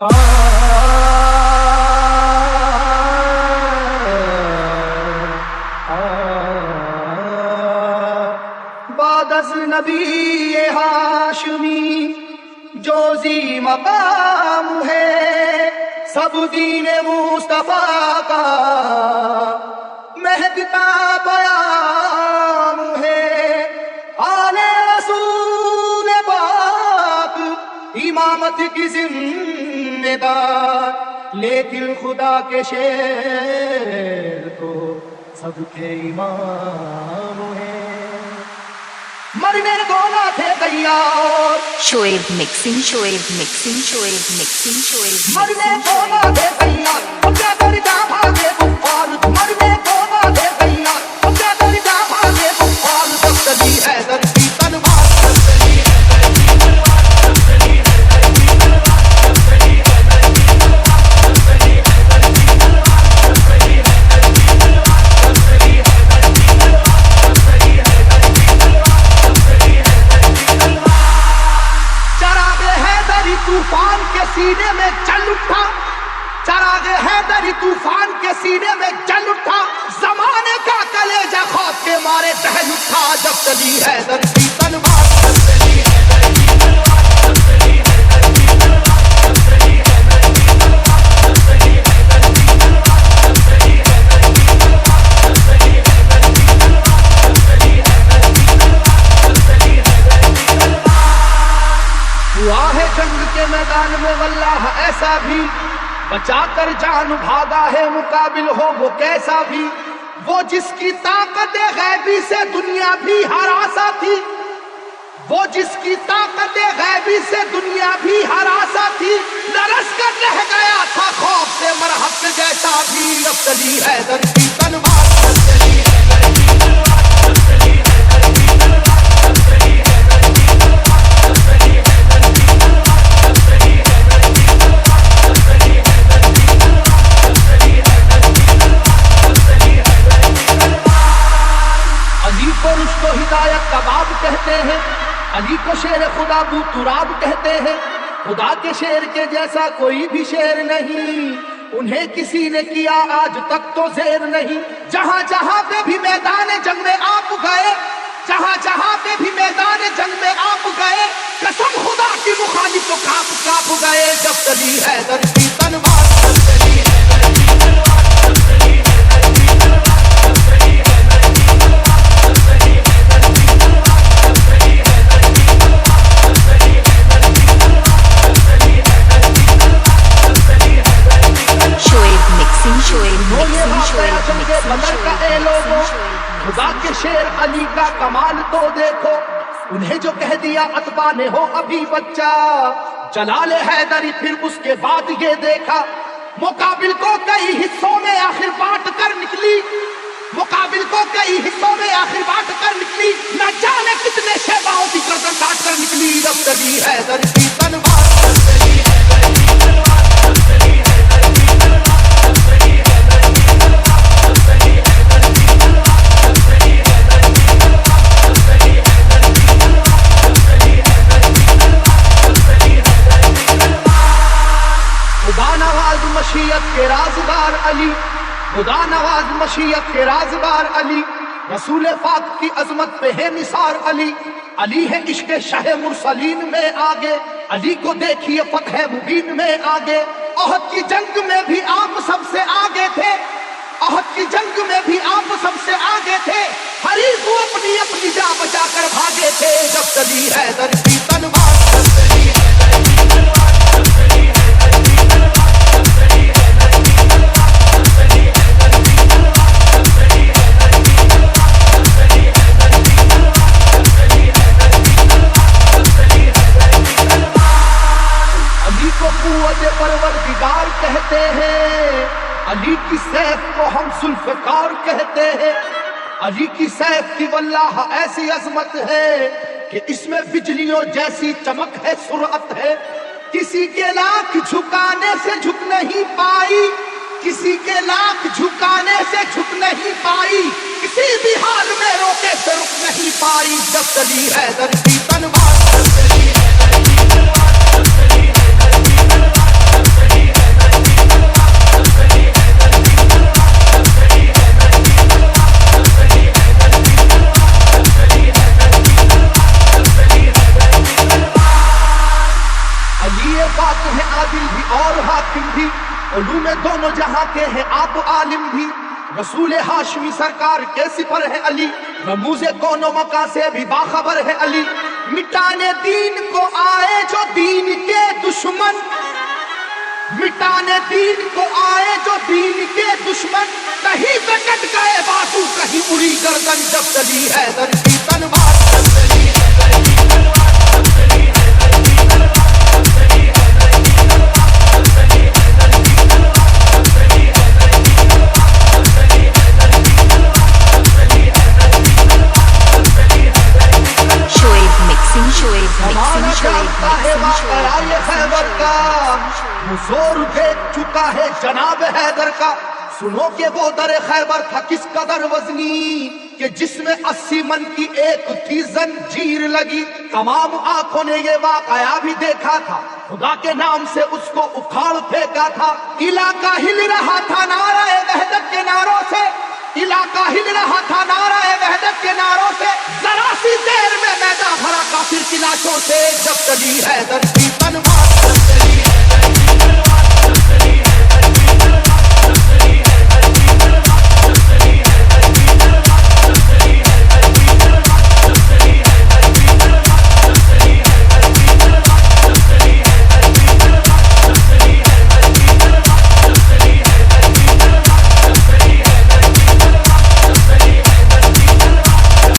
بعد از نبی ہاشمی جو ذی مقام ہے، سب دین مصطفیٰ کا مہکتا پیام ہے۔ آل رسول پاک امامت کی ذمہ دار، لیکن خدا کے شیر تو سب کے امام ہیں۔ مرنے کو نہ تھے تیار، Shoaib mixing, Shoaib mixing, Shoaib mixing, Shoaib مرنے کو نہ تھے تیار، وہ کیا کر جا بھاگے کفار۔ مرنے کو نہ تھے تیار، وہ کیا کر جا بھاگے کفار۔ تسلی ہے در کی تلوار، تسلی ہے در کی تلوار، تسلی ہے در کی تلوار، تسلی ہے در کی تلوار، تسلی ہے در کی تلوار، تسلی ہے در کی تلوار، تسلی ہے در کی تلوار، تسلی ہے در کی تلوار، تسلی ہے در کی تلوار۔ چراغ حیدری طوفان کے سینے میں جل اٹھا، چراغ حیدری طوفان کے سینے میں جل اٹھا، زمانے کا کلیجہ خوف کے مارے دہل اٹھا۔ جب چلی حیدر کی تلوار، جب چلی حیدر کی تلوار، جب چلی حیدر کی تلوار، جب چلی حیدر کی تلوار، جب چلی حیدر کی تلوار، جب چلی حیدر کی تلوار، جب چلی حیدر کی تلوار، جب چلی حیدر کی تلوار، جب چلی حیدر کی تلوار۔ ہوا ہے جنگ کے میدان میں واللہ ایسا بھی، بچا کر جان بھاگا ہے مقابل ہو وہ کیسا بھی۔ وہ جس کی طاقت غیبی سے دنیا بھی ہراسا تھی، وہ جس کی طاقت غیبی سے دنیا بھی ہراسا تھی، لرز کر رہ گیا تھا خوف سے مرہق جیسا بھی۔ اب چلی حیدر کی تلوار، اب چلی حیدر کی تلوار، اب چلی حیدر کی تلوار، اب چلی حیدر کی تلوار، اب چلی حیدر کی تلوار، اب چلی حیدر کی تلوار، اب چلی حیدر کی تلوار، اب چلی حیدر کی تلوار، اب چلی حیدر کی تلوار۔ علی کو رشد و ہدایت کا باب کہتے ہیں، علی کو شیر خدا بو تراب کہتے ہیں۔ خدا کے شیر کے جیسا کوئی بھی شیر نہیں، انہیں کسی نے کیا آج تک تو زیر نہیں۔ جہاں جہاں پہ بھی میدان جنگ میں آپ گئے، جہاں جہاں پہ بھی میدان جنگ میں آپ گئے، قسم خدا کی مخالف تو کانپ کانپ گئے۔ جب چلی حیدر کی تلوار، جب چلی حیدر کی تلوار، جب چلی حیدر کی تلوار، جب چلی حیدر کی تلوار، جب چلی حیدر کی تلوار، جب چلی حیدر کی تلوار، جب چلی حیدر کی تلوار، جب چلی حیدر کی تلوار، جب چلی حیدر کی تلوار۔ شعیب مکسنگ، شعیب وہ یہ مکسنگ، واقعہ شعیب جنگ مکسنگ، بدر کا اے شعیب لوگوں، مکسنگ، شعیب خدا کے شیر علی کا کمال تو دیکھو۔ انہیں جو کہہ دیا اتباع نے ہو ابھی بچہ، جلال حیدری پھر اس کے بعد یہ دیکھا، مقابل کو کئی حصوں میں آخر بانٹ کر نکلی، مقابل کو کئی حصوں میں آخر بانٹ کر نکلی، نہ جانے کتنے شہباؤں کی گردن کاٹ کر نکلی۔ جب چلی حیدر کی تلوار، جب چلی حیدر کی تلوار، جب چلی حیدر کی تلوار، جب چلی حیدر کی تلوار، جب چلی حیدر کی تلوار، جب چلی حیدر کی تلوار، جب چلی حیدر کی تلوار، جب چلی حیدر کی تلوار، جب چلی حیدر کی تلوار۔ خدا نواز مشیت کے رازدار علی، خدا نواز مشیت کے رازدار علی، رسول پاک کی عظمت پہ ہے نثار علی۔ علی ہے عشق شہ مرسلین میں آگے، علی کو دیکھیے فتح مبین میں آگے۔ احد کی جنگ میں بھی آپ سب سے آگے تھے، احد کی جنگ میں بھی آپ سب سے آگے تھے، حریف کو اپنی اپنی جان بچا کر بھاگے تھے۔ جب چلی حیدر کی تلوار، جب چلی حیدر کی تلوار، جب چلی حیدر کی تلوار، جب چلی حیدر کی تلوار، جب چلی حیدر کی تلوار، جب چلی حیدر کی تلوار، جب چلی حیدر کی تلوار، جب چلی حیدر کی تلوار، جب چلی حیدر کی تلوار۔ علی کو قوت پروردگار کہتے ہیں، علی کی سیف کو ہم ذوالفقار کہتے ہیں۔ علی کی سیف کی واللہ ایسی عظمت ہے کہ اس میں بجلیوں جیسی چمک ہے، سرعت ہے، کسی کے لاکھ جھکانے سے جھک نہیں پائی، کسی کے لاکھ جھکانے سے جھک نہیں پائی، کسی بھی حال میں روکے سے رک نہیں پائی۔ جب چلی حیدر کی تلوار، جب چلی حیدر کی تلوار، جب چلی حیدر کی تلوار، جب یہ بات ہے عادل بھی اور حاکم بھی، علوم دونوں جہاں کے ہیں آپ عالم بھی، رسول ہاشمی سرکار کے سپر ہے علی، رموز کون و مکان سے بھی باخبر ہے علی، مٹانے دین کو آئے جو دین کے دشمن، مٹانے دین کو آئے جو دین کے دشمن، کہیں پہ کٹ گئے بازو کہیں اڑی گردن، جب چلی حیدر کی تلوار، جب چلی حیدر کی تلوار، جب چلی حیدر کی تلوار، جب چلی حیدر کی تلوار، جب چلی حیدر کی تلوار، جب چلی حیدر کی تلوار، جب چلی حیدر کی تلوار، جب چلی حیدر کی تلوار، جب چلی حیدر کی تلوار۔ Shoaib mixing, Shoaib زمانہ mixing, Shoaib جانتا ہے mixing, واقعہ یہ Shoaib خیبر کا، وہ زور دیکھ چکا ہے جناب حیدر کا، سنو کہ وہ در خیبر تھا کس قدر وزنی، کہ جس میں 80 من کی ایک تھی زنجیر لگی، تمام آنکھوں نے یہ واقعہ بھی دیکھا تھا، خدا کے نام سے اس کو اکھاڑ پھینکا تھا، علاقہ ہل رہا تھا نعرہ وحدت کے نعروں سے، علاقہ ہل رہا تھا نعرہ وحدت کے نعروں سے، ذرا سی دیر میں میدان بھرا کافر کی لاشوں سے، جب چلی حیدر کی تلوار،